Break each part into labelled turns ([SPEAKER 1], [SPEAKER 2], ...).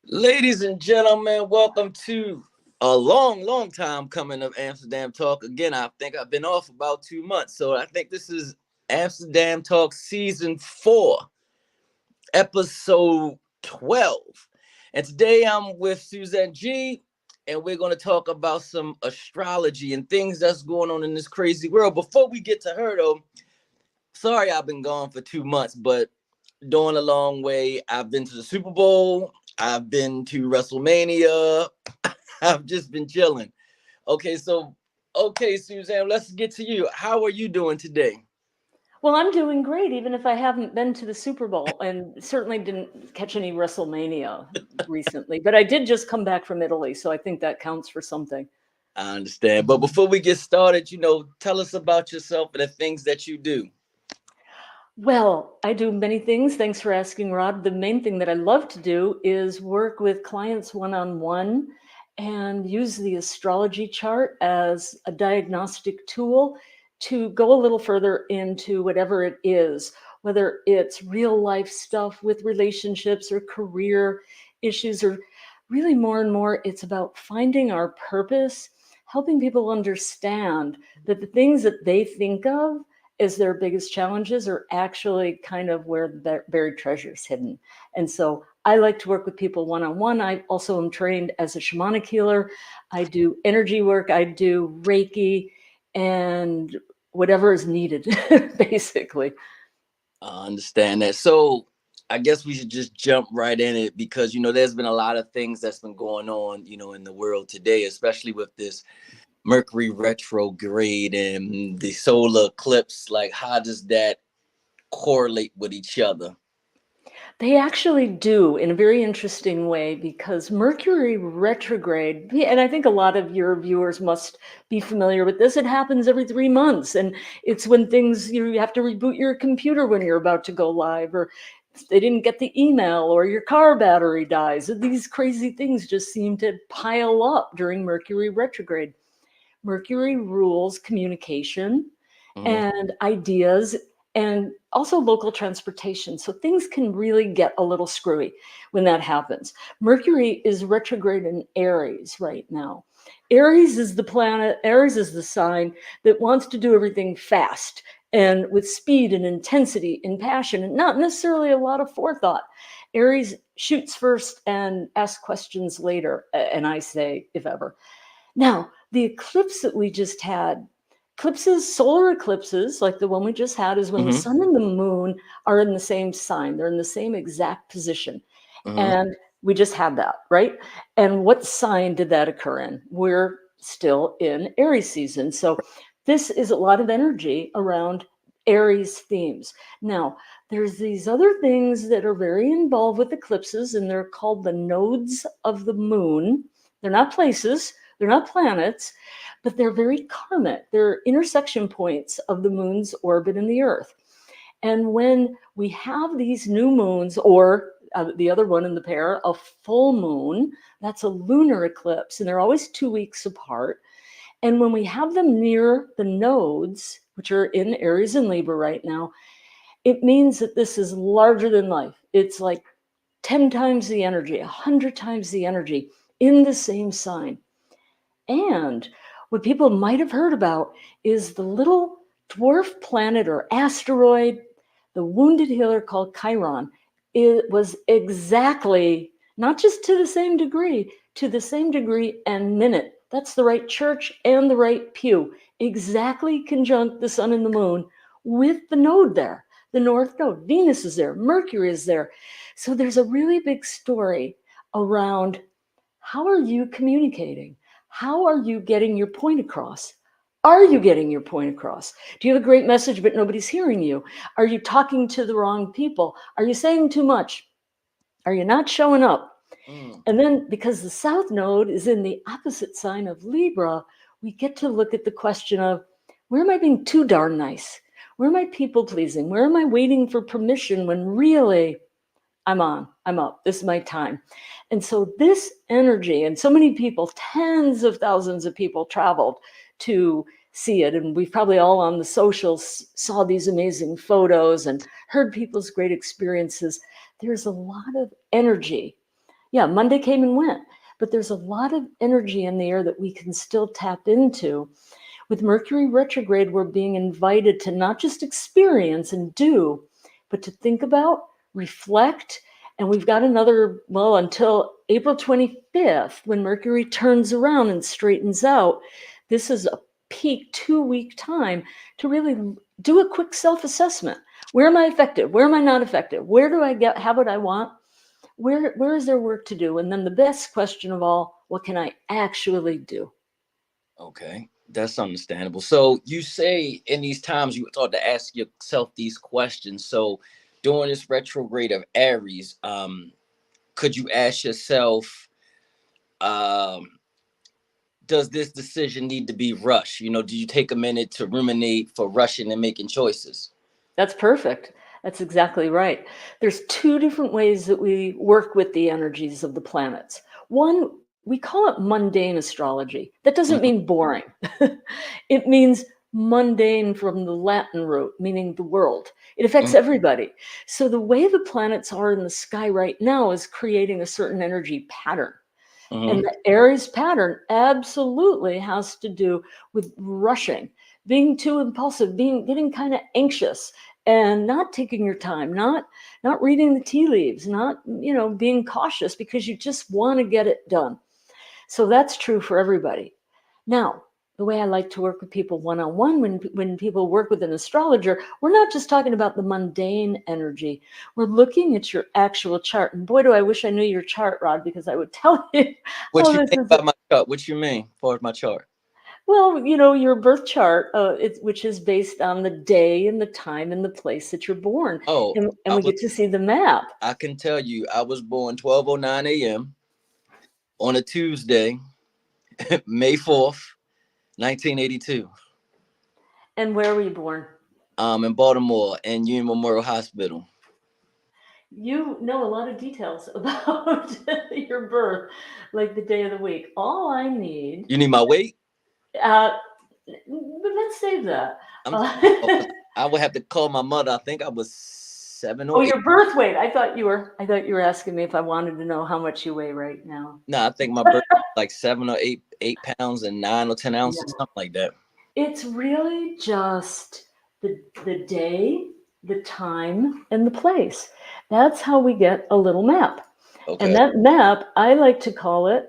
[SPEAKER 1] Ladies and gentlemen, welcome to a long time coming of Amsterdam Talk. Again, I think I've been off about 2 months, so I think this is Amsterdam Talk Season 4, Episode 12. And today I'm with Suzanne G, and we're going to talk about some astrology and things that's going on in this crazy world. Before we get to her, though, sorry I've been gone for 2 months, but doing a long way. I've been to the Super Bowl. I've been to WrestleMania. I've just been chilling. Okay, Suzanne, let's get to you. How are you doing today?
[SPEAKER 2] Well, I'm doing great, even if I haven't been to the Super Bowl and certainly didn't catch any WrestleMania recently. But I did just come back from Italy, so I think that counts for something.
[SPEAKER 1] I understand. But before we get started, tell us about yourself and the things that you do.
[SPEAKER 2] Well, I do many things. Thanks for asking, Rod. The main thing that I love to do is work with clients one on one and use the astrology chart as a diagnostic tool to go a little further into whatever it is, whether it's real life stuff with relationships or career issues, or really more and more, it's about finding our purpose, helping people understand that the things that they think of as their biggest challenges are actually kind of where the buried treasure is hidden. And so I like to work with people one on one. I also am trained as a shamanic healer. I do energy work, I do Reiki, and whatever is needed, basically.
[SPEAKER 1] I understand that. So I guess we should just jump right in it because there's been a lot of things that's been going on, in the world today, especially with this Mercury retrograde and the solar eclipse. Like, how does that correlate with each other?
[SPEAKER 2] They actually do in a very interesting way because Mercury retrograde, and I think a lot of your viewers must be familiar with this. It happens every 3 months, and it's when things you have to reboot your computer when you're about to go live, or they didn't get the email, or your car battery dies. These crazy things just seem to pile up during Mercury retrograde. Mercury rules communication
[SPEAKER 1] Mhm.
[SPEAKER 2] and ideas and also local transportation. So things can really get a little screwy when that happens. Mercury is retrograde in Aries right now. Aries is the planet, Aries is the sign that wants to do everything fast and with speed and intensity and passion and not necessarily a lot of forethought. Aries shoots first and asks questions later, and I say, if ever. Now, the eclipse that we just had, eclipses, solar eclipses, like the one we just had, is when the
[SPEAKER 1] Mhm.
[SPEAKER 2] sun and the moon are in the same sign. They're in the same exact position.
[SPEAKER 1] Mhm.
[SPEAKER 2] And we just had that, right? And what sign did that occur in? We're still in Aries season. So this is a lot of energy around Aries themes. Now, there's these other things that are very involved with eclipses, and they're called the nodes of the moon. They're not places, they're not planets, but they're very karmic. They're intersection points of the moon's orbit and the Earth. And when we have these new moons, or the other one in the pair, a full moon, that's a lunar eclipse, and they're always 2 weeks apart. And when we have them near the nodes, which are in Aries and Libra right now, it means that this is larger than life. It's like 10 times the energy, 100 times the energy in the same sign. And what people might have heard about is the little dwarf planet or asteroid, the wounded healer called Chiron. It was exactly, not just to the same degree and minute. That's the right church and the right pew. Exactly conjunct the sun and the moon with the node there, the north node. Venus is there, Mercury is there. So there's a really big story around how are you communicating? How are you getting your point across? Are you getting your point across? Do you have a great message, but nobody's hearing you? Are you talking to the wrong people? Are you saying too much? Are you not showing up?
[SPEAKER 1] Mm.
[SPEAKER 2] And then, because the South Node is in the opposite sign of Libra, we get to look at the question of where am I being too darn nice? Where am I people pleasing? Where am I waiting for permission when really I'm on, I'm up, this is my time? And so, this energy, and so many people, tens of thousands of people traveled to see it. And we've probably all on the socials saw these amazing photos and heard people's great experiences. There's a lot of energy Yeah, Monday came and went, but there's a lot of energy in the air that we can still tap into. With Mercury retrograde, we're being invited to not just experience and do, but to think about, reflect. And we've got another, well, until April 25th, when Mercury turns around and straightens out. This is a peak 2-week time to really do a quick self-assessment. Where am I effective? Where am I not effective? Where do I have what I want? Where is there work to do? And then the best question of all, what can I actually do?
[SPEAKER 1] Okay, that's understandable. So you say in these times you thought to ask yourself these questions. So during this retrograde of Aries, could you ask yourself, um, does this decision need to be rushed? Do you take a minute to ruminate for rushing and making choices?
[SPEAKER 2] That's perfect. That's exactly right. There's 2 different ways that we work with the energies of the planets. One, we call it mundane astrology. That doesn't
[SPEAKER 1] Mhm,
[SPEAKER 2] mean boring. It means mundane from the Latin root, meaning the world. It affects
[SPEAKER 1] mhm,
[SPEAKER 2] everybody. So the way the planets are in the sky right now is creating a certain energy pattern. And
[SPEAKER 1] mhm.
[SPEAKER 2] the Aries pattern absolutely has to do with rushing, being too impulsive, getting kind of anxious and not taking your time, not reading the tea leaves, not, being cautious because you just want to get it done. So that's true for everybody. Now, the way I like to work with people one-on-one, when people work with an astrologer, we're not just talking about the mundane energy. We're looking at your actual chart. And boy, do I wish I knew your chart, Rod, because I would tell you
[SPEAKER 1] What
[SPEAKER 2] how
[SPEAKER 1] you
[SPEAKER 2] this
[SPEAKER 1] think
[SPEAKER 2] is.
[SPEAKER 1] about my chart? What you mean for my chart?
[SPEAKER 2] Well, your birth chart, which is based on the day and the time and the place that you're born.
[SPEAKER 1] Oh,
[SPEAKER 2] And
[SPEAKER 1] I
[SPEAKER 2] we
[SPEAKER 1] was.
[SPEAKER 2] get to see the map.
[SPEAKER 1] I can tell you, I was born 12:09 a.m. on a Tuesday, May 4th, 1982.
[SPEAKER 2] And where were you born?
[SPEAKER 1] In Baltimore and Union Memorial Hospital.
[SPEAKER 2] You know a lot of details about your birth, like the day of the week. All I need,
[SPEAKER 1] You need my weight?
[SPEAKER 2] uh, but let's save that.
[SPEAKER 1] I'm.
[SPEAKER 2] Uh,
[SPEAKER 1] Oh, I would have to call my mother. I think I was seven
[SPEAKER 2] oh,
[SPEAKER 1] or eight.
[SPEAKER 2] your birth weight. I thought you were asking me if I wanted to know how much you weigh right now.
[SPEAKER 1] No, I think my birth was like 7 or 8 pounds and 9 or 10 ounces,
[SPEAKER 2] Yeah.
[SPEAKER 1] something like that.
[SPEAKER 2] It's really just the day, the time, and the place. That's how we get a little map. And
[SPEAKER 1] Okay.
[SPEAKER 2] that map, I like to call it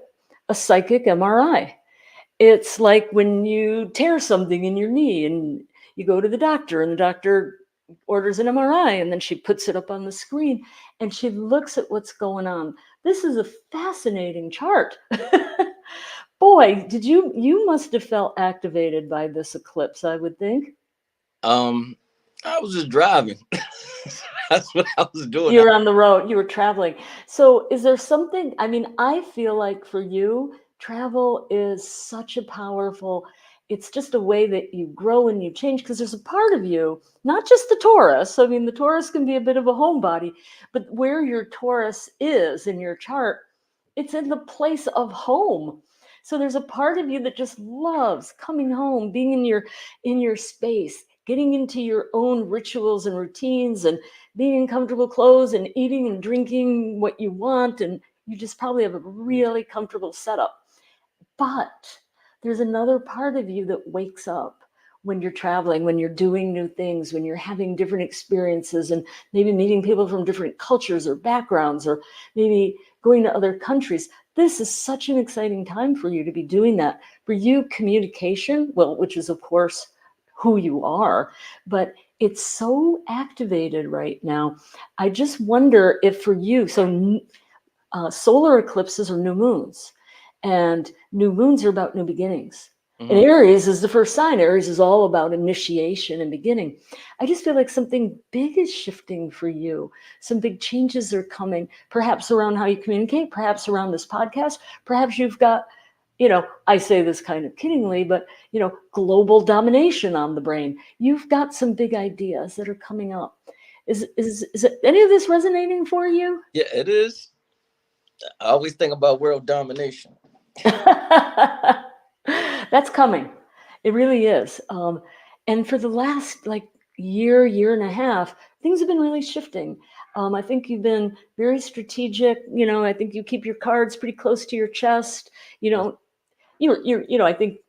[SPEAKER 2] a psychic MRI. It's like when you tear something in your knee and you go to the doctor and the doctor orders an MRI and then she puts it up on the screen and she looks at what's going on. This is a fascinating chart. Boy, you must have felt activated by this eclipse, I would think.
[SPEAKER 1] Um, I was just driving. That's what I was doing.
[SPEAKER 2] You're on the road, you were traveling. So is there something, I mean, I feel like for you, travel is such a powerful, it's just a way that you grow and you change because there's a part of you, not just the Taurus. I mean, the Taurus can be a bit of a homebody, but where your Taurus is in your chart, it's in the place of home. So there's a part of you that just loves coming home, being in your space, getting into your own rituals and routines and being in comfortable clothes and eating and drinking what you want. And you just probably have a really comfortable setup. But there's another part of you that wakes up when you're traveling, when you're doing new things, when you're having different experiences and maybe meeting people from different cultures or backgrounds, or maybe going to other countries. This is such an exciting time for you to be doing that. For you, communication, well, which is, of course, who you are, but it's so activated right now. I just wonder if for you, so solar eclipses are new moons, and new moons are about new beginnings. And
[SPEAKER 1] Mhm.
[SPEAKER 2] Aries is the first sign. Aries is all about initiation and beginning. I just feel like something big is shifting for you. Some big changes are coming, perhaps around how you communicate, perhaps around this podcast. Perhaps you've got, I say this kind of kiddingly, but, global domination on the brain. You've got some big ideas that are coming up. Is it any of this resonating for you?
[SPEAKER 1] Yeah, it is. I always think about world domination.
[SPEAKER 2] That's coming. It really is. And for the last year and a half, things have been really shifting. I think you've been very strategic. I think you keep your cards pretty close to your chest. You don't, I think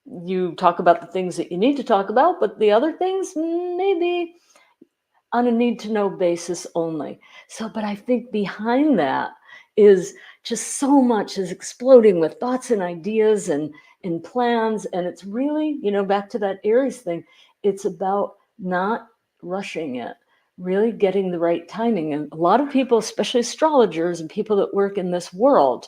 [SPEAKER 2] you talk about the things that you need to talk about, but the other things, maybe on a need to know basis only. So, but I think behind that is just so much is exploding with thoughts and ideas and plans. And it's really, back to that Aries thing, it's about not rushing it, really getting the right timing. And a lot of people, especially astrologers and people that work in this world,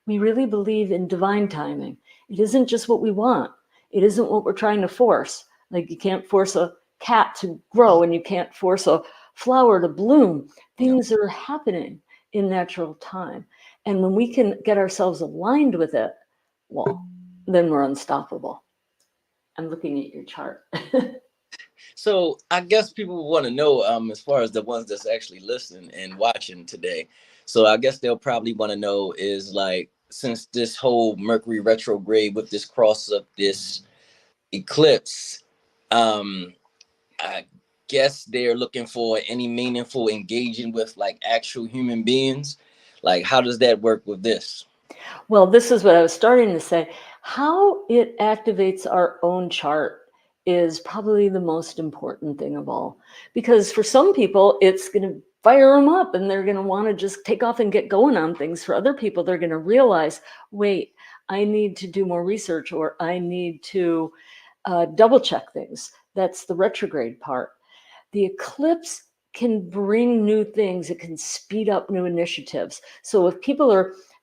[SPEAKER 2] we really believe in divine timing. It isn't just what we want. It isn't what we're trying to force. Like you can't force a cat to grow and you can't force a flower to bloom.
[SPEAKER 1] Yeah.
[SPEAKER 2] Things are happening in natural time. And when we can get ourselves aligned with it, well, then we're unstoppable. I'm looking at your chart.
[SPEAKER 1] So I guess people want to know, as far as the ones that's actually listening and watching today. So I guess they'll probably want to know is like, since this whole Mercury retrograde with this cross of this eclipse, um, I guess they're looking for any meaningful engaging with like actual human beings. Like, how does that work with this?
[SPEAKER 2] Well, this is what I was starting to say. How it activates our own chart is probably the most important thing of all. Because for some people, it's going to fire them up and they're going to want to just take off and get going on things. For other people, they're going to realize, wait, I need to do more research or I need to double check things. That's the retrograde part. The eclipse can bring new things. It can speed up new initiatives. So if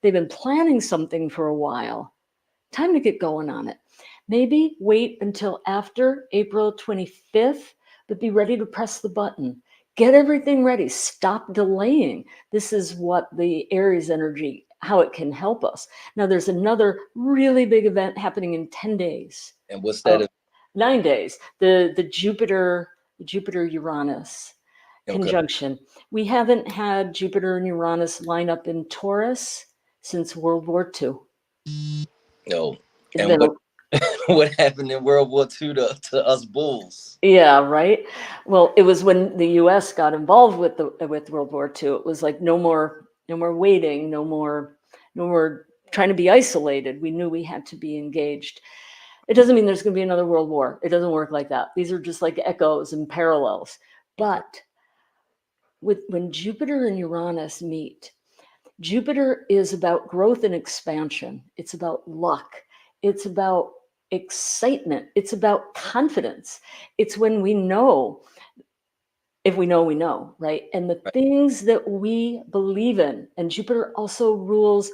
[SPEAKER 2] they've been planning something for a while, time to get going on it. Maybe wait until after April 25th, but be ready to press the button. Get everything ready. Stop delaying. This is what the Aries energy, how it can help us. Now, there's another really big event happening in 10 days.
[SPEAKER 1] And what's that?
[SPEAKER 2] 9 days. The Jupiter Uranus
[SPEAKER 1] Okay.
[SPEAKER 2] conjunction. We haven't had Jupiter and Uranus line up in Taurus since World War II.
[SPEAKER 1] No.
[SPEAKER 2] It's
[SPEAKER 1] And
[SPEAKER 2] been
[SPEAKER 1] what what happened in World War II to us bulls?
[SPEAKER 2] Yeah, right. Well, it was when the U.S. got involved with World War II. It was like no more waiting, no more trying to be isolated. We knew we had to be engaged. It doesn't mean there's going to be another world war. It doesn't work like that. These are just like echoes and parallels.
[SPEAKER 1] Okay.
[SPEAKER 2] But when Jupiter and Uranus meet, Jupiter is about growth and expansion. It's about luck. It's about excitement. It's about confidence. It's when we know, if we know, right? And the
[SPEAKER 1] Right.
[SPEAKER 2] things that we believe in. And Jupiter also rules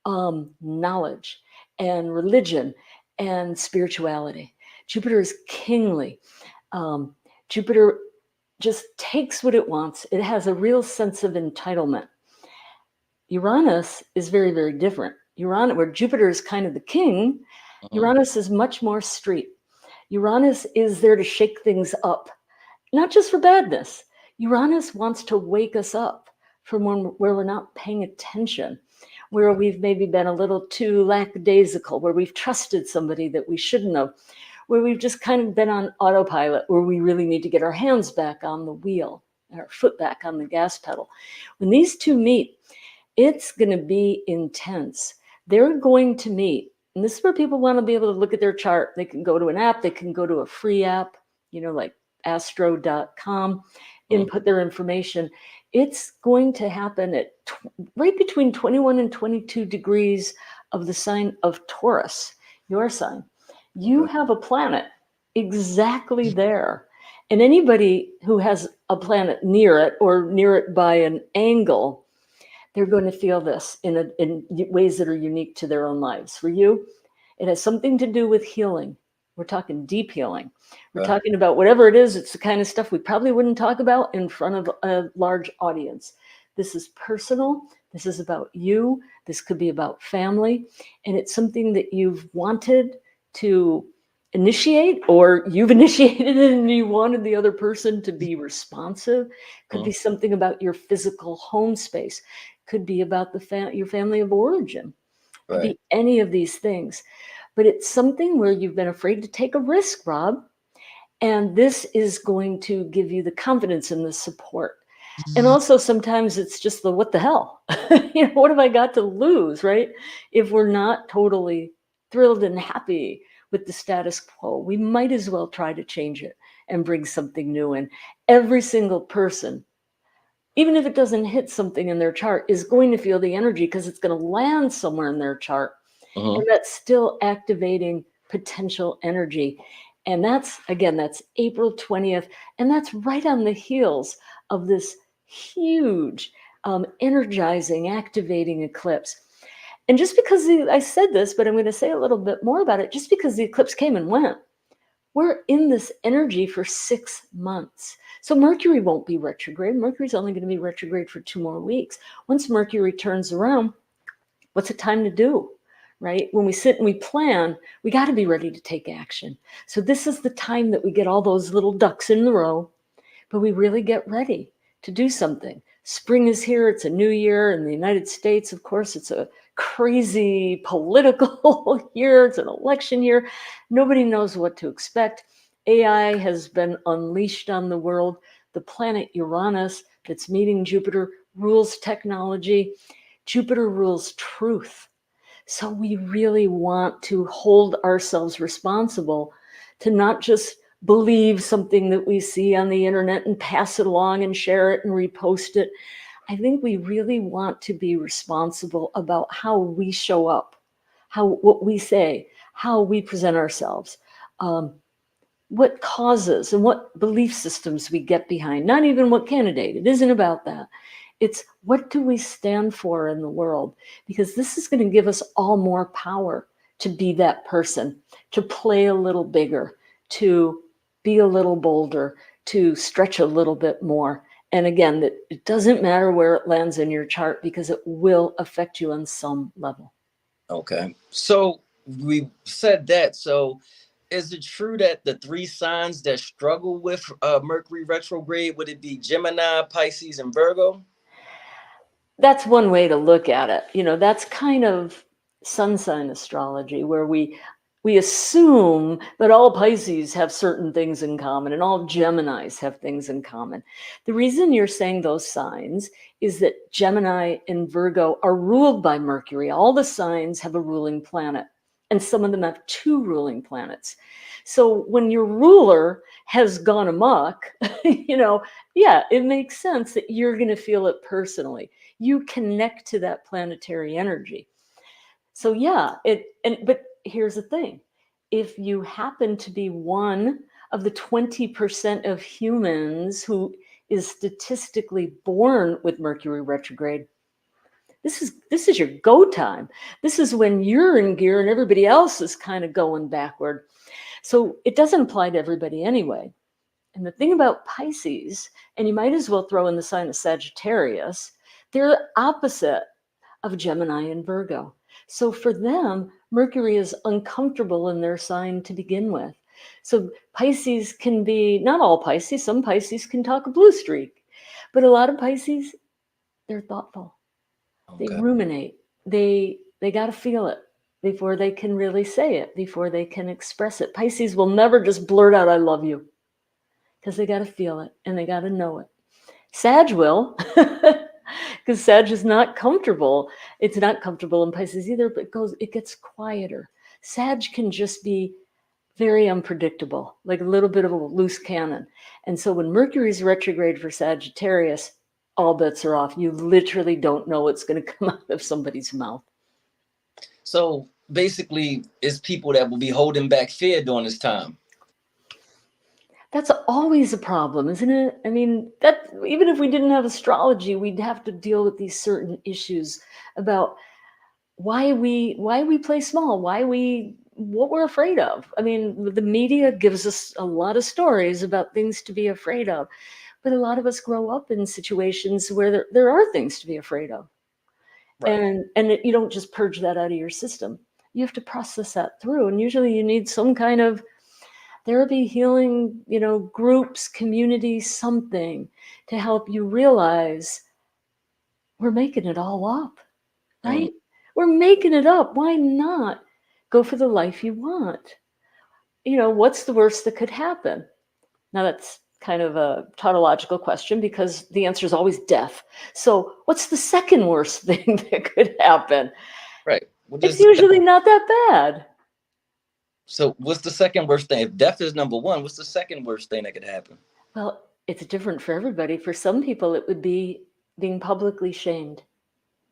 [SPEAKER 2] knowledge and religion and spirituality. Jupiter is kingly. Jupiter just takes what it wants. It has a real sense of entitlement. Uranus is very, very different. Uranus, where Jupiter is kind of the king,
[SPEAKER 1] Mhm.
[SPEAKER 2] Uranus is much more street. Uranus is there to shake things up, not just for badness. Uranus wants to wake us up from where we're not paying attention, where we've maybe been a little too lackadaisical, where we've trusted somebody that we shouldn't have, where we've just kind of been on autopilot, where we really need to get our hands back on the wheel, our foot back on the gas pedal. When these two meet, it's going to be intense. They're going to meet. And this is where people want to be able to look at their chart. They can go to an app, they can go to a free app, like astro.com,
[SPEAKER 1] Mhm.
[SPEAKER 2] input their information. It's going to happen at right between 21 and 22 degrees of the sign of Taurus, your sign. You
[SPEAKER 1] Okay.
[SPEAKER 2] have a planet exactly there. And anybody who has a planet near it or near it by an angle, they're going to feel this in ways that are unique to their own lives. For you, it has something to do with healing. We're talking deep healing. We're
[SPEAKER 1] Okay.
[SPEAKER 2] talking about whatever it is. It's the kind of stuff we probably wouldn't talk about in front of a large audience. This is personal. This is about you. This could be about family. And it's something that you've wanted to initiate, or you've initiated it and you wanted the other person to be responsive. Could be
[SPEAKER 1] Mhm.
[SPEAKER 2] something about your physical home space. Could be about your family of origin. Could
[SPEAKER 1] Right.
[SPEAKER 2] be any of these things. But it's something where you've been afraid to take a risk, Rob. And this is going to give you the confidence and the support. And also sometimes it's just the what the hell? What have I got to lose, right? If we're not totally thrilled and happy with the status quo, we might as well try to change it and bring something new in. Every single person, even if it doesn't hit something in their chart, is going to feel the energy because it's going to land somewhere in their chart. And that's still activating potential energy. And that's, again, that's April 20th. And that's right on the heels of this huge, energizing, activating eclipse. And just because I said this, but I'm going to say a little bit more about it, just because the eclipse came and went, we're in this energy for 6 months. So Mercury won't be retrograde. Mercury's only going to be retrograde for 2 more weeks. Once Mercury turns around, what's it time to do? Right? When we sit and we plan, we got to be ready to take action. So this is the time that we get all those little ducks in the row, but we really get ready to do something. Spring is here. It's a new year in the United States. Of course, it's a crazy political year. It's an election year. Nobody knows what to expect. AI has been unleashed on the world. The planet Uranus that's meeting Jupiter rules technology. Jupiter rules truth. So we really want to hold ourselves responsible to not just believe something that we see on the internet and pass it along and share it and repost it. I think we really want to be responsible about how we show up, what we say, how we present ourselves, what causes and what belief systems we get behind, not even what candidate. It isn't about that. It's what do we stand for in the world? Because this is going to give us all more power to be that person, to play a little bigger, to be a little bolder, to stretch a little bit more. And again, that it doesn't matter where it lands in your chart because it will affect you on some level.
[SPEAKER 1] Okay. So we said that. So is it true that the 3 signs that struggle with Mercury retrograde, would it be Gemini, Pisces, and Virgo?
[SPEAKER 2] That's one way to look at it. That's kind of sun sign astrology where we assume that all Pisces have certain things in common and all Geminis have things in common. The reason you're saying those signs is that Gemini and Virgo are ruled by Mercury. All the signs have a ruling planet, and some of them have 2 ruling planets. So when your ruler has gone amok, yeah, it makes sense that you're going to feel it personally. You connect to that planetary energy. So yeah, but here's the thing. If you happen to be one of the 20% of humans who is statistically born with Mercury retrograde, this is your go time. This is when you're in gear and everybody else is kind of going backward. So it doesn't apply to everybody anyway. And the thing about Pisces, and you might as well throw in the sign of Sagittarius, they're opposite of Gemini and Virgo. So for them, Mercury is uncomfortable in their sign to begin with. So Pisces can be, not all Pisces, some Pisces can talk a blue streak, but a lot of Pisces, they're thoughtful. They
[SPEAKER 1] Okay.
[SPEAKER 2] ruminate. They got to feel it before they can really say it, before they can express it. Pisces will never just blurt out, I love you, because they got to feel it and they got to know it. Sag will, because Sag is not comfortable. It's not comfortable in Pisces either, but it gets quieter. Sag can just be very unpredictable, like a little bit of a loose cannon. And so when Mercury's retrograde for Sagittarius, all bets are off. You literally don't know what's going to come out of somebody's mouth.
[SPEAKER 1] So basically, it's people that will be holding back fear during this time.
[SPEAKER 2] That's always a problem, isn't it? I mean, that even if we didn't have astrology, we'd have to deal with these certain issues about why we play small, what we're afraid of. I mean, the media gives us a lot of stories about things to be afraid of, but a lot of us grow up in situations where there are things to be afraid of.
[SPEAKER 1] Right.
[SPEAKER 2] And you don't just purge that out of your system. You have to process that through. And usually you need some kind of therapy, healing, groups, community, something to help you realize we're making it all up, right? We're making it up. Why not go for the life you want? What's the worst that could happen? Now, that's kind of a tautological question because the answer is always death. So, what's the second worst thing that could happen?
[SPEAKER 1] Right. What
[SPEAKER 2] It's
[SPEAKER 1] is
[SPEAKER 2] usually not that bad.
[SPEAKER 1] so? What's the second worst thing? If death is number one, what's the second worst thing that could happen?
[SPEAKER 2] Well, it's different for everybody. For some people, it would be being publicly shamed,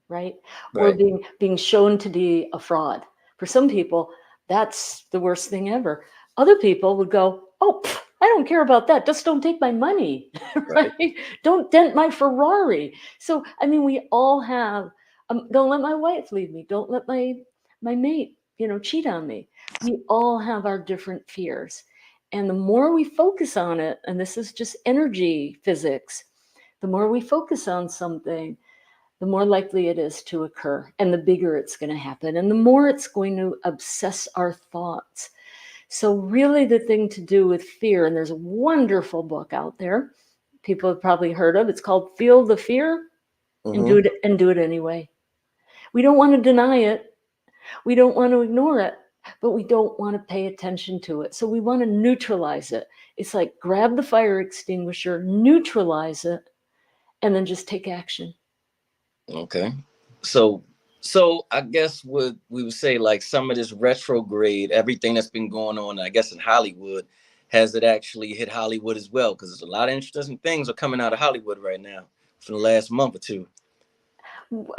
[SPEAKER 2] right? Or
[SPEAKER 1] Right.
[SPEAKER 2] being shown to be a fraud. For some people, that's the worst thing ever. Other people would go, "Oh, pff, I don't care about that. Just don't take my money,
[SPEAKER 1] Right.
[SPEAKER 2] right? Don't dent my Ferrari." So, I mean, we all have. Don't let my wife leave me. Don't let my mate, cheat on me. We all have our different fears, and the more we focus on it, and this is just energy physics, the more we focus on something, the more likely it is to occur and the bigger it's going to happen and the more it's going to obsess our thoughts. So really the thing to do with fear, and there's a wonderful book out there people have probably heard of, it's called Feel the Fear and
[SPEAKER 1] Mm-hmm.
[SPEAKER 2] do it anyway. We don't want to deny it, we don't want to ignore it, but we don't want to pay attention to it. So we want to neutralize it. It's like grab the fire extinguisher, neutralize it, and then just take action.
[SPEAKER 1] Okay. So I guess what we would say, like some of this retrograde, everything that's been going on, I guess in Hollywood, has it actually hit Hollywood as well? Because there's a lot of interesting things are coming out of Hollywood right now for the last month or two.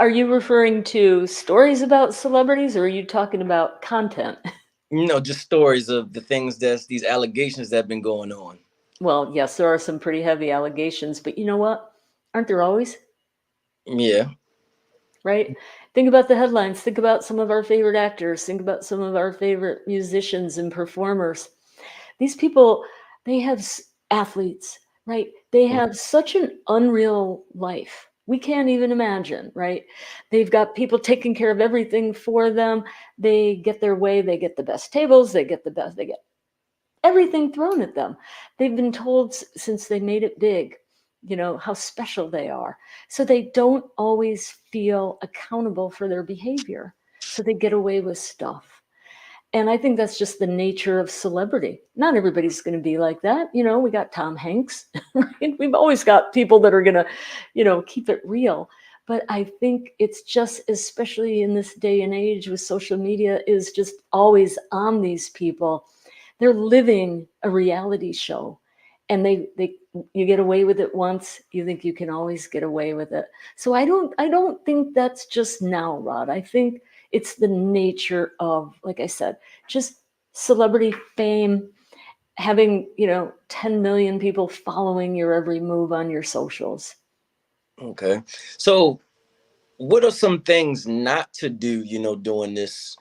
[SPEAKER 2] Are you referring to stories about celebrities or are you talking about content?
[SPEAKER 1] Just stories of the things that's these allegations that have been going on.
[SPEAKER 2] Well, yes, there are some pretty heavy allegations, but you know what? Aren't there always?
[SPEAKER 1] Yeah.
[SPEAKER 2] Right? Think about the headlines. Think about some of our favorite actors. Think about some of our favorite musicians and performers. These people, they have athletes, right? They have such an unreal life. We can't even imagine, right? They've got people taking care of everything for them. They get their way. They get the best tables. They get the best. They get everything thrown at them. They've been told since they made it big, how special they are. So they don't always feel accountable for their behavior. So they get away with stuff. And I think that's just the nature of celebrity. Not everybody's going to be like that. We got Tom Hanks, right? We've always got people that are going to, keep it real. But I think it's just, especially in this day and age with social media, is just always on these people. They're living a reality show, and they you get away with it once, you think you can always get away with it. So I don't think that's just now, Rod. I think it's the nature of, like I said, just celebrity fame, having 10 million people following your every move on your socials.
[SPEAKER 1] Okay. So what are some things not to do, during this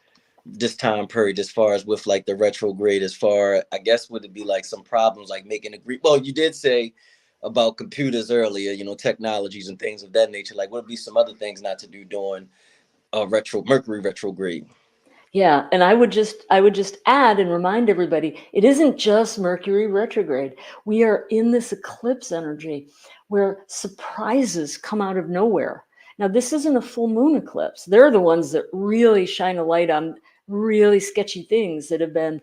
[SPEAKER 1] time period, as far as with like the retrograde, as far I guess would it be like some problems like making agree, well, you did say about computers earlier, technologies and things of that nature, like what would be some other things not to do during Mercury retrograde?
[SPEAKER 2] Yeah, and I would just add and remind everybody, it isn't just Mercury retrograde. We are in this eclipse energy where surprises come out of nowhere. Now, this isn't a full moon eclipse. They're the ones that really shine a light on really sketchy things that have been,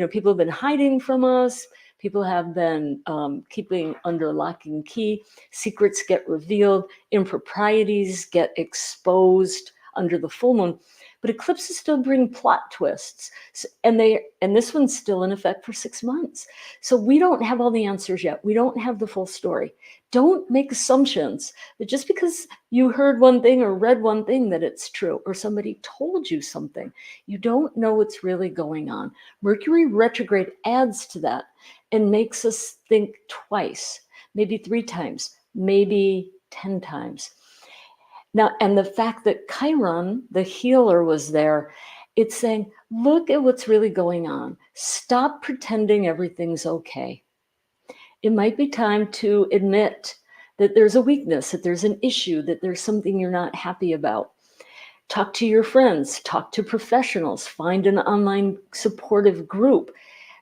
[SPEAKER 2] people have been hiding from us. People have been keeping under lock and key. Secrets get revealed. Improprieties get exposed under the full moon. But eclipses still bring plot twists, and this one's still in effect for 6 months. So we don't have all the answers yet. We don't have the full story. Don't make assumptions that just because you heard one thing or read one thing that it's true, or somebody told you something. You don't know what's really going on. Mercury retrograde adds to that and makes us think twice, maybe 3 times, maybe 10 times. Now, and the fact that Chiron, the healer, was there, it's saying, look at what's really going on. Stop pretending everything's okay. It might be time to admit that there's a weakness, that there's an issue, that there's something you're not happy about. Talk to your friends, talk to professionals, find an online supportive group.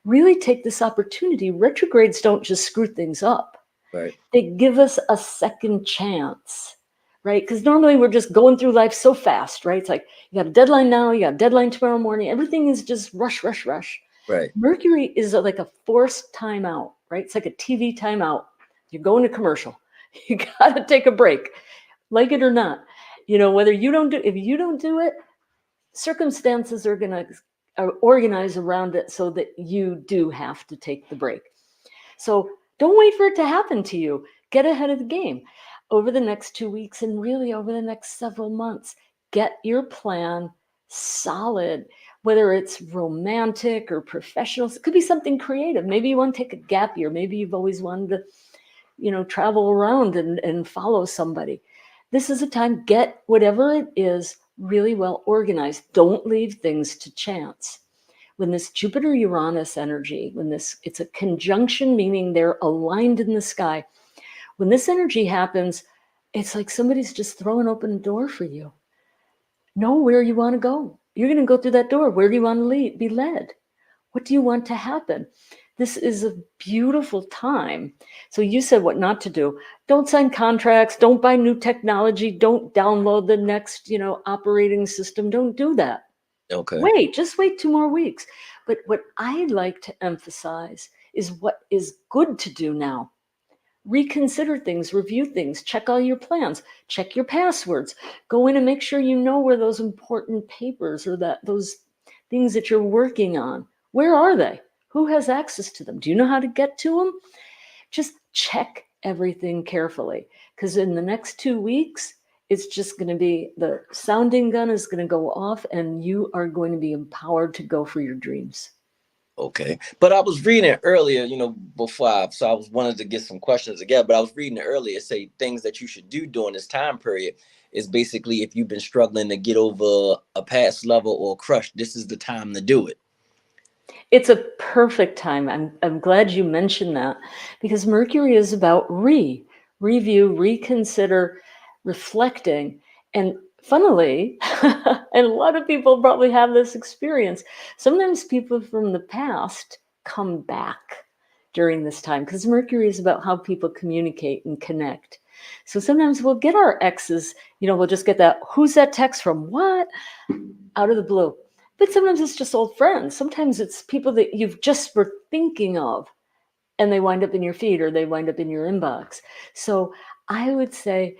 [SPEAKER 2] Really take this opportunity. Retrogrades don't just screw things up.
[SPEAKER 1] Right.
[SPEAKER 2] They give us a second chance, right? Because normally we're just going through life so fast, right? It's like you got a deadline now, you got a deadline tomorrow morning. Everything is just rush, rush, rush.
[SPEAKER 1] Right.
[SPEAKER 2] Mercury is like a forced timeout. right? It's like a TV timeout. You're going to commercial. You got to take a break, like it or not. Whether if you don't do it, circumstances are going to organize around it so that you do have to take the break. So don't wait for it to happen to you. Get ahead of the game over the next 2 weeks and really over the next several months. Get your plan solid, whether it's romantic or professional. It could be something creative. Maybe you want to take a gap year. Maybe you've always wanted to, travel around and follow somebody. This is a time, get whatever it is really well organized. Don't leave things to chance. When this Jupiter-Uranus energy, it's a conjunction, meaning they're aligned in the sky. When this energy happens, it's like somebody's just throwing open a door for you. Know where you want to go. You're going to go through that door. Where do you want to be led? What do you want to happen? This is a beautiful time. So you said what not to do. Don't sign contracts. Don't buy new technology. Don't download the next, operating system. Don't do that.
[SPEAKER 1] Okay.
[SPEAKER 2] Just wait 2 more weeks. But what I like to emphasize is what is good to do now. Reconsider things, review things, check all your plans, check your passwords, go in and make sure you know where those important papers or those things that you're working on, where are they? Who has access to them? Do you know how to get to them? Just check everything carefully, because in the next 2 weeks, it's just going to be, the sounding gun is going to go off and you are going to be empowered to go for your dreams.
[SPEAKER 1] Okay. But I was reading it earlier, before I was wanted to get some questions again, but I was reading it earlier, say things that you should do during this time period is basically if you've been struggling to get over a past level or crush, this is the time to do it.
[SPEAKER 2] It's a perfect time. I'm glad you mentioned that, because Mercury is about review, reconsider, reflecting. And funnily, and a lot of people probably have this experience, sometimes people from the past come back during this time, because Mercury is about how people communicate and connect. So sometimes we'll get our exes, we'll just get that, who's that text from? What? Out of the blue. But sometimes it's just old friends. Sometimes it's people that you've just were thinking of, and they wind up in your feed or they wind up in your inbox. So I would say,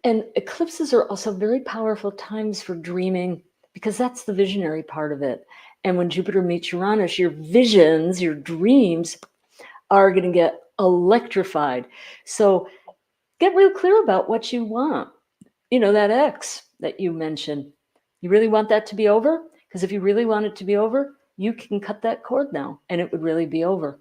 [SPEAKER 2] and eclipses are also very powerful times for dreaming, because that's the visionary part of it. And when Jupiter meets Uranus, your visions, your dreams are going to get electrified. So get real clear about what you want. That ex that you mentioned, you really want that to be over? Because if you really want it to be over, you can cut that cord now and it would really be over.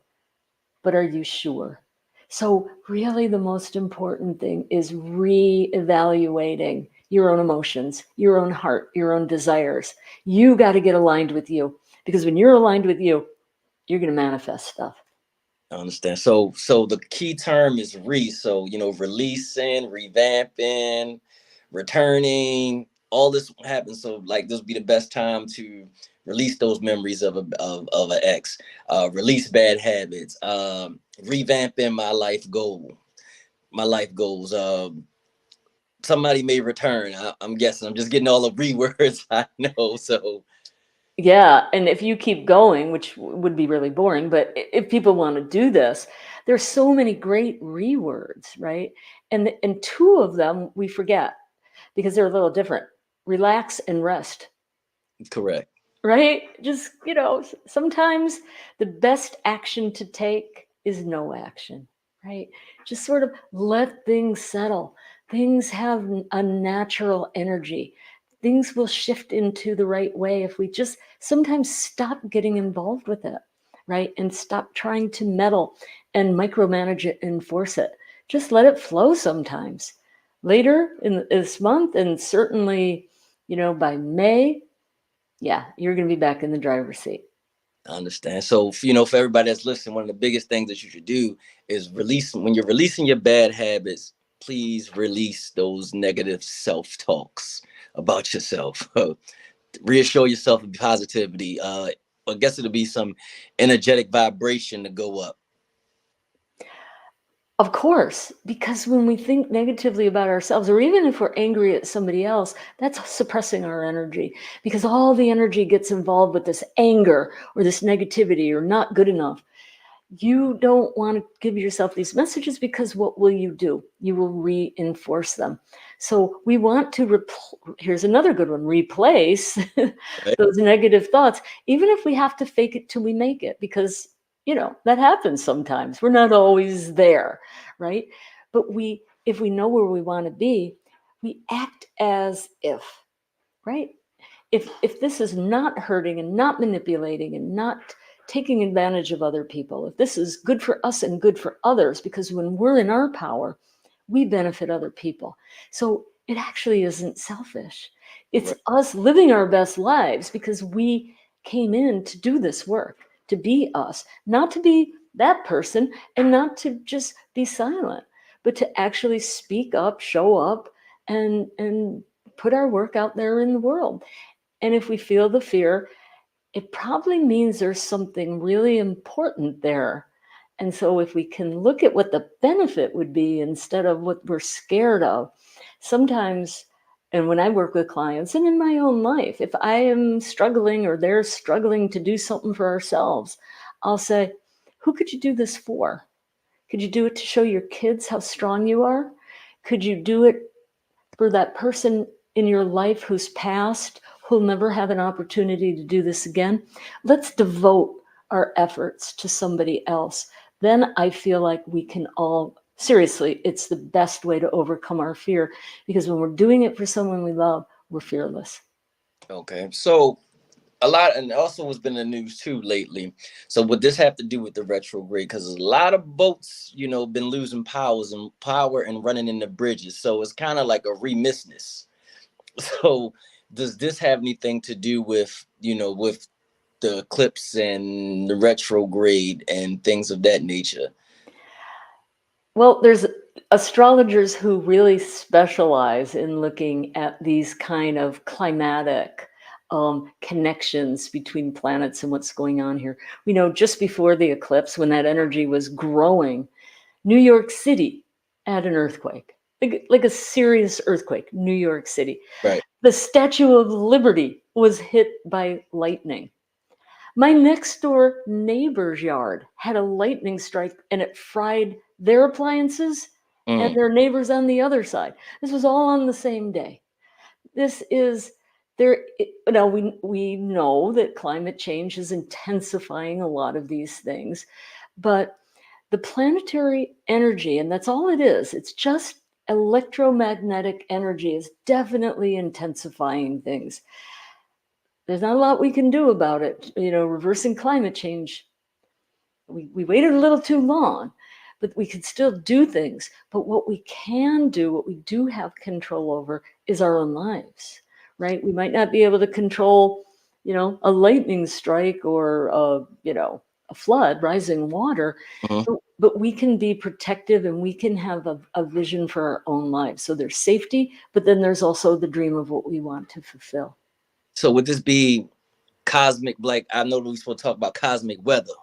[SPEAKER 2] But are you sure? So really the most important thing is re-evaluating your own emotions, your own heart, your own desires. You got to get aligned with you, because when you're aligned with you, you're going to manifest stuff.
[SPEAKER 1] I understand. So the key term is so, releasing, revamping, returning, all this happens. So like this would be the best time to release those memories of an ex, release bad habits, revamping my life goals. Somebody may return. I'm guessing. I'm just getting all the rewords I know. So
[SPEAKER 2] yeah, and if you keep going, which would be really boring, but if people want to do this, there's so many great rewords, right? And 2 of them we forget because they're a little different. Relax and rest.
[SPEAKER 1] correct.
[SPEAKER 2] Right? Just, sometimes the best action to take is no action, right? Just sort of let things settle. Things have a natural energy. Things will shift into the right way if we just sometimes stop getting involved with it, right? And stop trying to meddle and micromanage it and force it. Just let it flow sometimes. Later in this month, and certainly, by May, yeah, you're going to be back in the driver's seat.
[SPEAKER 1] I understand. So, for everybody that's listening, one of the biggest things that you should do is when you're releasing your bad habits, please release those negative self-talks about yourself. Reassure yourself of positivity. I guess it'll be some energetic vibration to go up.
[SPEAKER 2] Of course, because when we think negatively about ourselves, or even if we're angry at somebody else, that's suppressing our energy, because all the energy gets involved with this anger or this negativity or not good enough. you don't want to give yourself these messages, because what will you do? You will reinforce them. So we want to, here's another good one, replace
[SPEAKER 1] Right.
[SPEAKER 2] those negative thoughts, even if we have to fake it till we make it, because, that happens sometimes. We're not always there, right? But if we know where we want to be, we act as if, right? If this is not hurting and not manipulating and not taking advantage of other people, if this is good for us and good for others, because when we're in our power, we benefit other people. So it actually isn't selfish. It's
[SPEAKER 1] Right.
[SPEAKER 2] us living our best lives because we came in to do this work, to be us, not to be that person, and not to just be silent, but to actually speak up, show up, and put our work out there in the world. And if we feel the fear, it probably means there's something really important there. And so if we can look at what the benefit would be instead of what we're scared of, sometimes, and when I work with clients and in my own life, if I am struggling or they're struggling to do something for ourselves, I'll say, who could you do this for? Could you do it to show your kids how strong you are? Could you do it for that person in your life who's passed, who'll never have an opportunity to do this again? Let's devote our efforts to somebody else. Then I feel like we can all, seriously, it's the best way to overcome our fear, because when we're doing it for someone we love, we're fearless.
[SPEAKER 1] Okay. So a lot, and also what's been in the news too lately. So would this have to do with the retrograde? Because a lot of boats, been losing power and running into bridges. So it's kind of like a remissness. So does this have anything to do with, with the eclipse and the retrograde and things of that nature?
[SPEAKER 2] Well, there's astrologers who really specialize in looking at these kind of climatic connections between planets and what's going on here. We know just before the eclipse, when that energy was growing, New York City had an earthquake, like a serious earthquake, New York City.
[SPEAKER 1] Right.
[SPEAKER 2] The Statue of Liberty was hit by lightning. My next door neighbor's yard had a lightning strike and it fried their appliances and
[SPEAKER 1] Mm.
[SPEAKER 2] their neighbors on the other side. This was all on the same day. This is there. Now we know that climate change is intensifying a lot of these things, but the planetary energy, and that's all it is, it's just electromagnetic energy, is definitely intensifying things. There's not a lot we can do about it. Reversing climate change, we waited a little too long, but we can still do things. But what we can do, what we do have control over, is our own lives, right? We might not be able to control, a lightning strike or, a flood, rising water,
[SPEAKER 1] Mhm.
[SPEAKER 2] but we can be protective and we can have a vision for our own lives. So there's safety, but then there's also the dream of what we want to fulfill.
[SPEAKER 1] So would this be cosmic? Like, I know that we're supposed to talk about cosmic weather.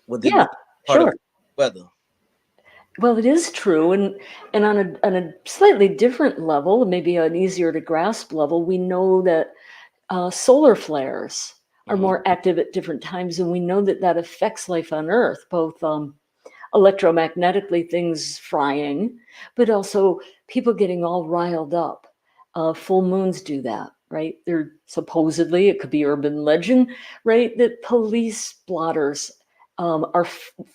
[SPEAKER 1] Would this
[SPEAKER 2] Yeah,
[SPEAKER 1] be part of
[SPEAKER 2] sure.
[SPEAKER 1] weather?
[SPEAKER 2] Well, it is true, and on a slightly different level, maybe an easier to grasp level, we know that solar flares are
[SPEAKER 1] Hmm.
[SPEAKER 2] more active at different times, and we know that that affects life on Earth, both electromagnetically, things frying, but also people getting all riled up. Full moons do that, right? They're supposedly, it could be urban legend, right, that police blotters are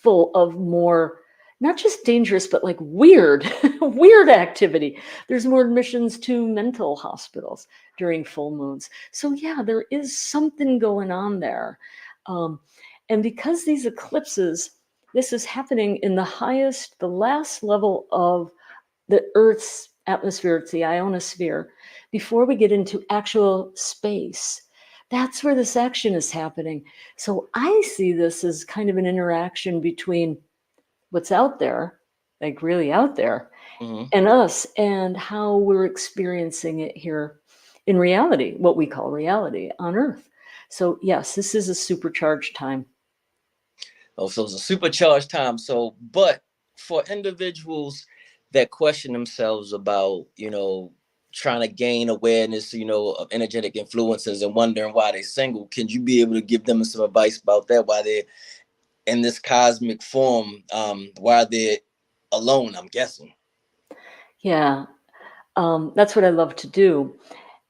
[SPEAKER 2] full of more, not just dangerous, but like weird, weird activity. There's more admissions to mental hospitals during full moons. So yeah, there is something going on there. Um, and because these eclipses, this is happening in the last level of the Earth's atmosphere, it's the ionosphere, before we get into actual space. That's where this action is happening. So I see this as kind of an interaction between what's out there, like really out there,
[SPEAKER 1] Hmm.
[SPEAKER 2] and us, and how we're experiencing it here in reality, what we call reality on Earth. So, yes, this is a supercharged time.
[SPEAKER 1] Oh, so it's a supercharged time. So, but for individuals that question themselves about, trying to gain awareness, of energetic influences and wondering why they're single, can you be able to give them some advice about that? Why they're in this cosmic form while they're alone, I'm guessing.
[SPEAKER 2] Yeah, that's what I love to do.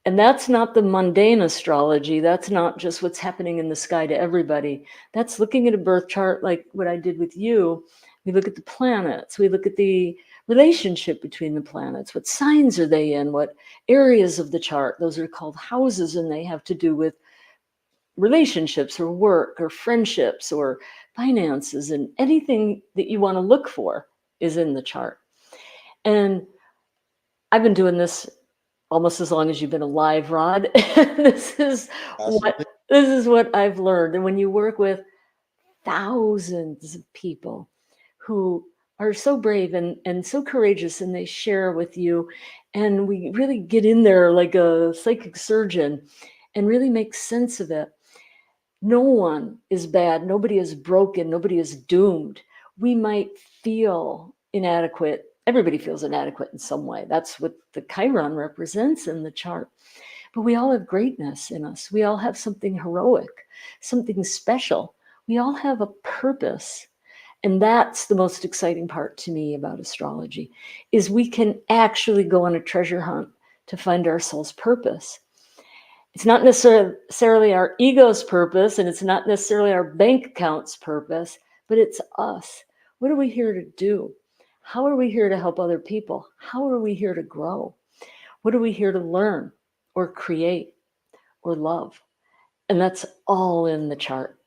[SPEAKER 2] And that's not the mundane astrology. That's not just what's happening in the sky to everybody. That's looking at a birth chart like what I did with you. We look at the planets. We look at the relationship between the planets. What signs are they in? What areas of the chart? Those are called houses, and they have to do with relationships or work or friendships or finances, and anything that you want to look for is in the chart. And I've been doing this almost as long as you've been alive, Rod. this is what
[SPEAKER 1] Possibly.
[SPEAKER 2] this is what I've learned. And when you work with thousands of people who are so brave and so courageous, and they share with you, and we really get in there like a psychic surgeon and really make sense of it. No one is bad. Nobody is broken. Nobody is doomed. We might feel inadequate. Everybody feels inadequate in some way. That's what the Chiron represents in the chart. But we all have greatness in us. We all have something heroic, something special. We all have a purpose. And that's the most exciting part to me about astrology, is we can actually go on a treasure hunt to find our soul's purpose. It's not necessarily our ego's purpose, and it's not necessarily our bank account's purpose, but it's us. What are we here to do? How are we here to help other people? How are we here to grow? What are we here to learn or create or love? And that's all in the chart.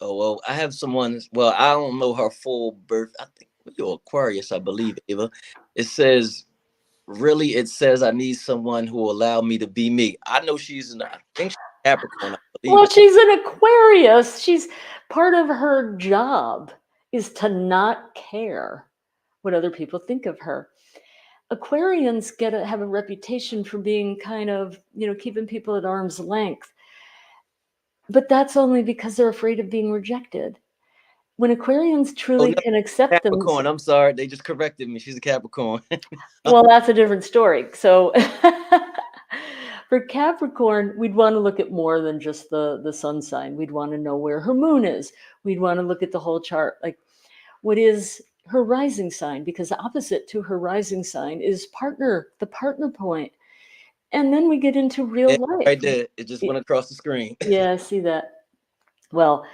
[SPEAKER 1] Oh well, I have someone. Well, I don't know her full birth. I think you're Aquarius, I believe, Ava. It says, really, it says I need someone who will allow me to be me. I know she's I think she's Capricorn, I believe.
[SPEAKER 2] Well, she's an Aquarius. She's part of her job is to not care what other people think of her. Aquarians have a reputation for being kind of, keeping people at arm's length. But that's only because they're afraid of being rejected. When Aquarians
[SPEAKER 1] Oh
[SPEAKER 2] truly
[SPEAKER 1] no,
[SPEAKER 2] can accept them,
[SPEAKER 1] Capricorn. I'm sorry, they just corrected me. She's a Capricorn.
[SPEAKER 2] well, that's a different story. So for Capricorn, we'd want to look at more than just the sun sign. We'd want to know where her moon is. We'd want to look at the whole chart. Like, what is her rising sign? Because opposite to her rising sign is the partner point. And then we get into real life.
[SPEAKER 1] Right there, it just went across the screen.
[SPEAKER 2] Yeah, I see that. Well,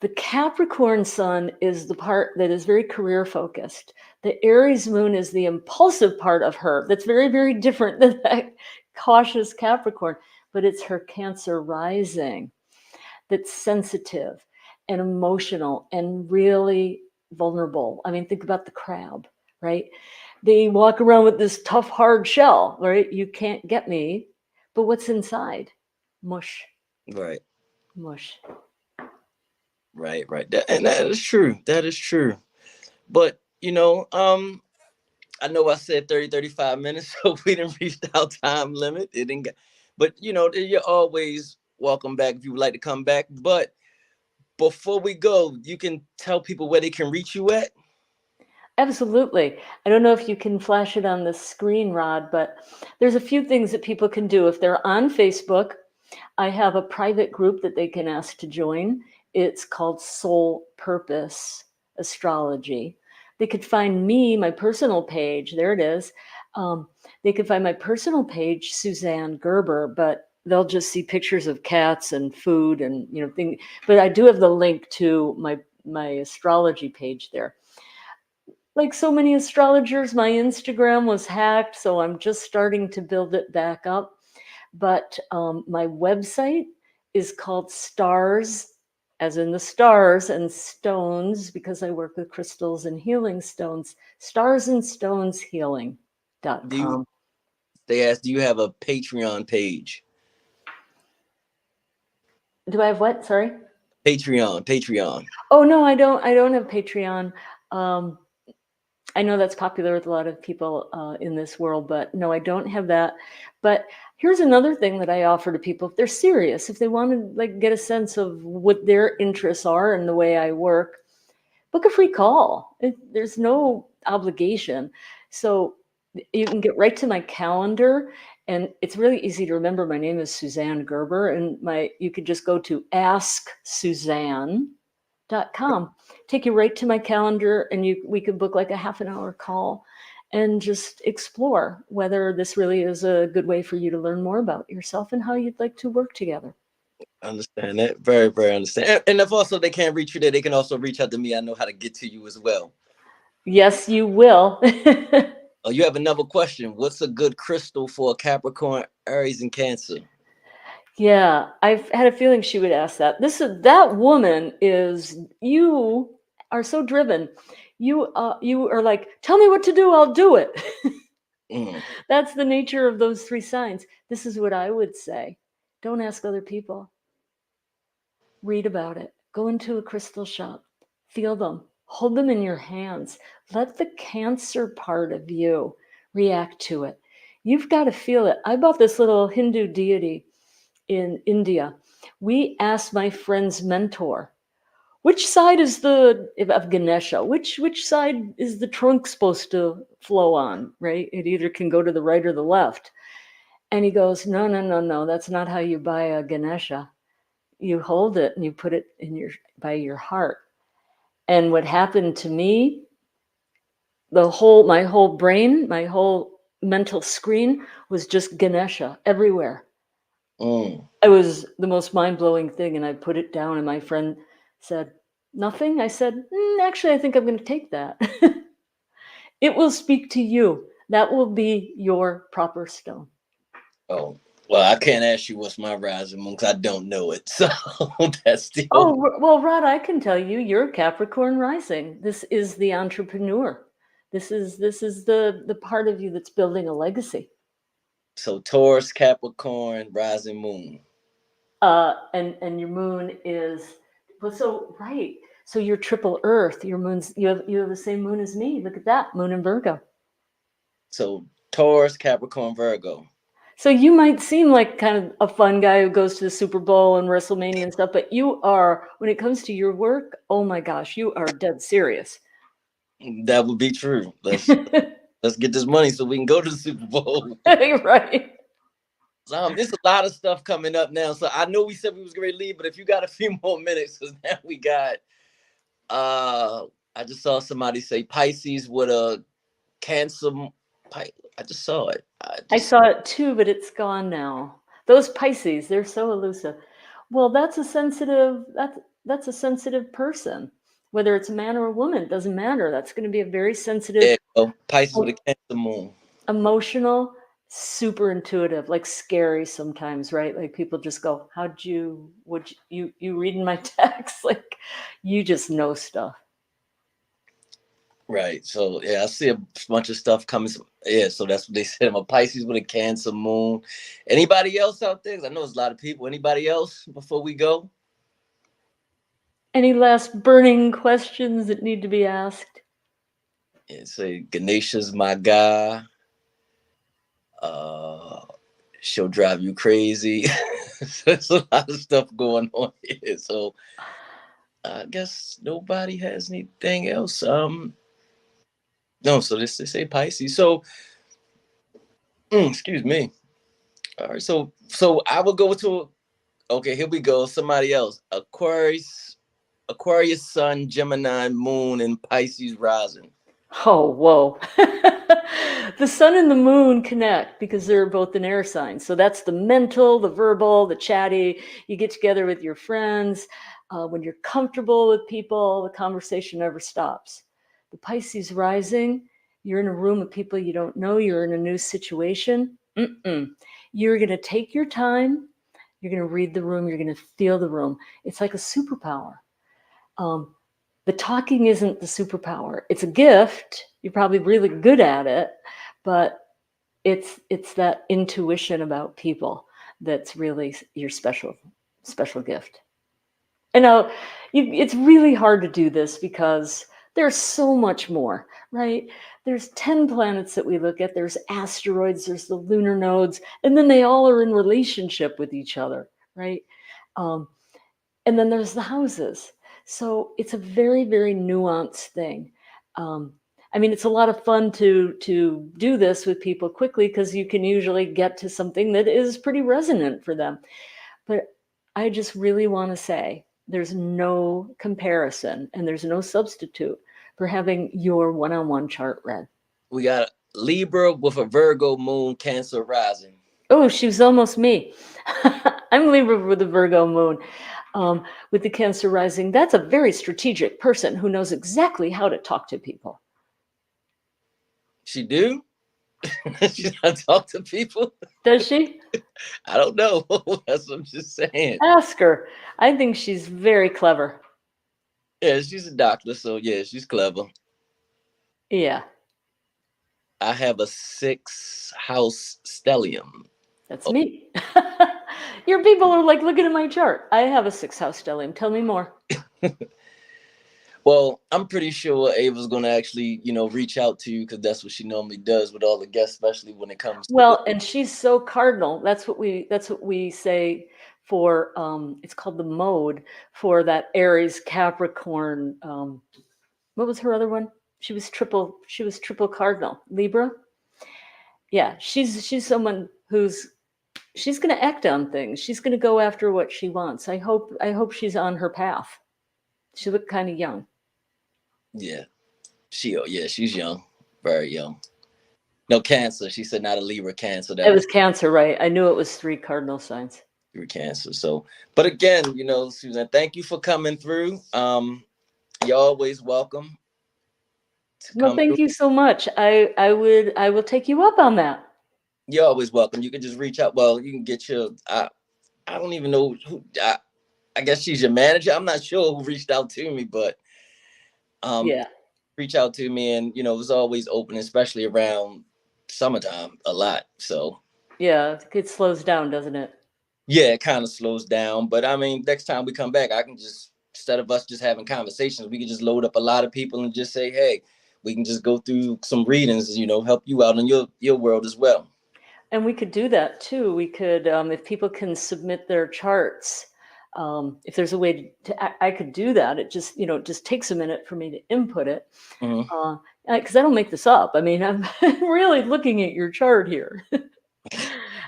[SPEAKER 2] the Capricorn sun is the part that is very career focused. The Aries moon is the impulsive part of her. That's very, very different than that cautious Capricorn, but it's her Cancer rising that's sensitive and emotional and really vulnerable. I mean, think about the crab, right? They walk around with this tough, hard shell, right? You can't get me. But what's inside? Mush,
[SPEAKER 1] Right,
[SPEAKER 2] mush.
[SPEAKER 1] right. And that is true. That is true. But I know I said 30, 35 minutes, so we didn't reach our time limit. It didn't get, but you're always welcome back if you would like to come back. But before we go, you can tell people where they can reach you at.
[SPEAKER 2] Absolutely. I don't know if you can flash it on the screen, Rod, but there's a few things that people can do. If they're on Facebook, I have a private group that they can ask to join. It's called Soul Purpose Astrology. They could find me, my personal page. There it is. They could find my personal page, Suzanne Gerber, but they'll just see pictures of cats and food and things. But I do have the link to my astrology page there. Like so many astrologers, my Instagram was hacked, so I'm just starting to build it back up. But my website is called Stars, as in the stars, and stones, because I work with crystals and healing stones,
[SPEAKER 1] Do you,
[SPEAKER 2] starsandstoneshealing.com.
[SPEAKER 1] they ask, do you have a Patreon page?
[SPEAKER 2] Do I have what? Sorry?
[SPEAKER 1] Patreon.
[SPEAKER 2] Oh, no, I don't have Patreon. Um, I know that's popular with a lot of people in this world, but no, I don't have that. But here's another thing that I offer to people: if they're serious, if they want to get a sense of what their interests are and the way I work, book a free call. There's no obligation, so you can get right to my calendar, and it's really easy to remember. My name is Suzanne Gerber, and you could just go to Ask Suzanne Take you right to my calendar, and we could book like a half an hour call and just explore whether this really is a good way for you to learn more about yourself and how you'd like to work together.
[SPEAKER 1] Understand that. Very, very understand. And if also they can't reach you there, they can also reach out to me. I know how to get to you as well.
[SPEAKER 2] Yes, you will.
[SPEAKER 1] Oh, you have another question. What's a good crystal for a Capricorn, Aries, and Cancer?
[SPEAKER 2] Yeah, I've had a feeling she would ask that. That woman is, you are so driven. You are like, tell me what to do, I'll do it.
[SPEAKER 1] Mm.
[SPEAKER 2] That's the nature of those three signs. This is what I would say. Don't ask other people. Read about it. Go into a crystal shop. Feel them. Hold them in your hands. Let the Cancer part of you react to it. You've got to feel it. I bought this little Hindu deity in India. We asked my friend's mentor, which side is the of Ganesha? Which side is the trunk supposed to flow on? Right? It either can go to the right or the left. And he goes, no, no, no, no. That's not how you buy a Ganesha. You hold it and you put it in by your heart. And what happened to me, my whole brain, my whole mental screen was just Ganesha everywhere.
[SPEAKER 1] Mm.
[SPEAKER 2] It was the most mind-blowing thing, and I put it down, and my friend said, nothing? I said, actually, I think I'm going to take that. It will speak to you. That will be your proper stone.
[SPEAKER 1] Oh, well, I can't ask you what's my rising moon because I don't know it. So that's the
[SPEAKER 2] Oh,
[SPEAKER 1] only.
[SPEAKER 2] well, Rod, I can tell you, you're Capricorn rising. This is the entrepreneur. This is the part of you that's building a legacy.
[SPEAKER 1] So Taurus, Capricorn, rising moon.
[SPEAKER 2] And your moon is, well, so right. So you're triple Earth. Your moon's, you have the same moon as me. Look at that, moon in Virgo.
[SPEAKER 1] So Taurus, Capricorn, Virgo.
[SPEAKER 2] So you might seem like kind of a fun guy who goes to the Super Bowl and WrestleMania and stuff, but you are, when it comes to your work, oh my gosh, you are dead serious.
[SPEAKER 1] That would be true. Let's get this money so we can go to the Super Bowl.
[SPEAKER 2] Right.
[SPEAKER 1] There's a lot of stuff coming up now. So I know we said we was going to leave, but if you got a few more minutes, because now we got. I just saw somebody say Pisces with a Cancer. I just saw it.
[SPEAKER 2] I saw it too, but it's gone now. Those Pisces, they're so elusive. Well, that's a sensitive person. Whether it's a man or a woman, it doesn't matter. That's going to be a very sensitive,
[SPEAKER 1] There you go. Pisces with a Cancer moon.
[SPEAKER 2] emotional, super intuitive, like scary sometimes, right? Like people just go, would you reading my text? Like you just know stuff.
[SPEAKER 1] Right. So yeah, I see a bunch of stuff coming. Yeah, so that's what they said. I'm a Pisces with a Cancer moon. Anybody else out there? 'Cause I know there's a lot of people. Anybody else before we go?
[SPEAKER 2] Any last burning questions that need to be asked?
[SPEAKER 1] Yeah, say Ganesha's my guy. Uh she'll drive you crazy. There's a lot of stuff going on here. So I guess nobody has anything else. No, so this they say Pisces. So excuse me. All right, so I will go to okay, here we go. Somebody else. Aquarius Sun, Gemini Moon, and Pisces rising.
[SPEAKER 2] Oh, whoa. The sun and the moon connect because they're both an air sign. So that's the mental, the verbal, the chatty. You get together with your friends. When you're comfortable with people, the conversation never stops. The Pisces rising, you're in a room of people you don't know, you're in a new situation. You're going to take your time. You're going to read the room. You're going to feel the room. It's like a superpower. The talking isn't the superpower. It's a gift. You're probably really good at it, but it's that intuition about people that's really your special gift. And now it's really hard to do this because there's so much more, right? There's 10 planets that we look at. There's asteroids, there's the lunar nodes, and then they all are in relationship with each other, right? And then there's the houses. So it's a very, very nuanced thing. I mean, it's a lot of fun to do this with people quickly because you can usually get to something that is pretty resonant for them. But I just really want to say There's no comparison and there's no substitute for having your one-on-one chart read.
[SPEAKER 1] We got Libra with a Virgo moon, Cancer rising.
[SPEAKER 2] Oh, she was almost me. I'm Libra with a Virgo moon. With the Cancer rising, that's a very strategic person who knows exactly how to talk to people.
[SPEAKER 1] She do? She not talk to people?
[SPEAKER 2] Does she?
[SPEAKER 1] I don't know. That's what I'm just saying.
[SPEAKER 2] Ask her. I think she's very clever.
[SPEAKER 1] Yeah, she's a doctor, so yeah, she's clever.
[SPEAKER 2] Yeah.
[SPEAKER 1] I have a 6th house stellium.
[SPEAKER 2] That's me. Your people are like, looking at my chart. I have a 6th house stellium. Tell me more.
[SPEAKER 1] Well, I'm pretty sure Ava's going to actually, reach out to you because that's what she normally does with all the guests, especially when it comes
[SPEAKER 2] to and she's so cardinal. That's what we say for it's called the mode for that Aries Capricorn. What was her other one? She was triple cardinal. Libra. Yeah, she's someone she's going to act on things. She's going to go after what she wants. I hope she's on her path. She looked kind of young.
[SPEAKER 1] Yeah, she's young, very young. No, Cancer. She said not a Libra, Cancer.
[SPEAKER 2] It was Cancer, right? I knew it was 3 cardinal signs.
[SPEAKER 1] You're Cancer. So, but again, Susan, thank you for coming through. You're always welcome.
[SPEAKER 2] Well, thank you so much. I will take you up on that.
[SPEAKER 1] You're always welcome. You can just reach out. Well, you can get your. I don't even know who. I guess she's your manager. I'm not sure who reached out to me, but reach out to me, and it was always open, especially around summertime, a lot. So
[SPEAKER 2] yeah, it slows down, doesn't it?
[SPEAKER 1] Yeah, it kind of slows down. But I mean, next time we come back, I can just, instead of us just having conversations, we can just load up a lot of people and just say, hey, we can just go through some readings, help you out in your world as well.
[SPEAKER 2] And we could do that too. We could, if people can submit their charts, if there's a way I could do that. It just, just takes a minute for me to input it. Because I don't make this up. I mean, I'm really looking at your chart here.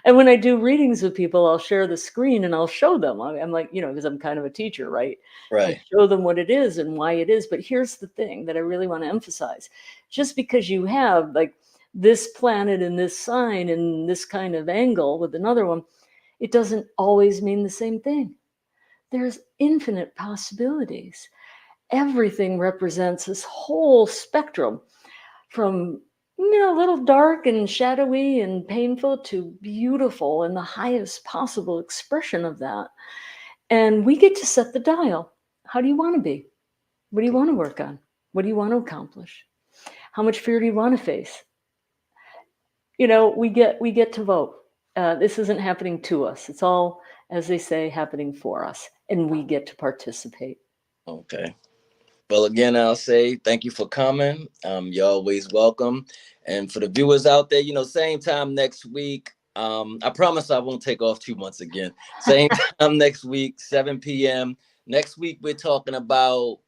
[SPEAKER 2] And when I do readings with people, I'll share the screen and I'll show them. I'm like, because I'm kind of a teacher, right?
[SPEAKER 1] Right.
[SPEAKER 2] I show them what it is and why it is. But here's the thing that I really want to emphasize. Just because you have like this planet in this sign and this kind of angle with another one, it doesn't always mean the same thing. There's infinite possibilities. Everything represents this whole spectrum from a little dark and shadowy and painful to beautiful and the highest possible expression of that. And we get to set the dial. How do you want to be? What do you want to work on? What do you want to accomplish? How much fear do you want to face? We get to vote. This isn't happening to us. It's all, as they say, happening for us. And we get to participate.
[SPEAKER 1] Okay. Well, again, I'll say thank you for coming. You're always welcome. And for the viewers out there, same time next week. I promise I won't take off 2 months again. Same time next week, 7 p.m. Next week, we're talking about,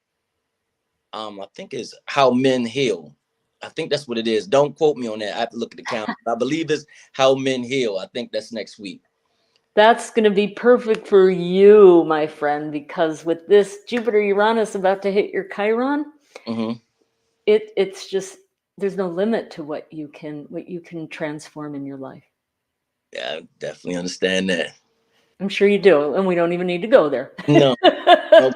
[SPEAKER 1] I think it's How Men Heal. I think that's what it is. Don't quote me on that. I have to look at the calendar. I believe it's How Men Heal. I think that's next week.
[SPEAKER 2] That's going to be perfect for you, my friend, because with this Jupiter-Uranus about to hit your Chiron, it's just, there's no limit to what you can transform in your life.
[SPEAKER 1] Yeah, I definitely understand that.
[SPEAKER 2] I'm sure you do, and we don't even need to go there.
[SPEAKER 1] No,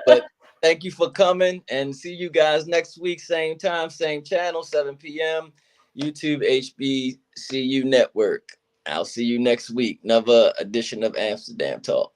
[SPEAKER 1] but thank you for coming, and see you guys next week, same time, same channel, 7 p.m., YouTube HBCU Network. I'll see you next week. Another edition of Amsterdam Talk.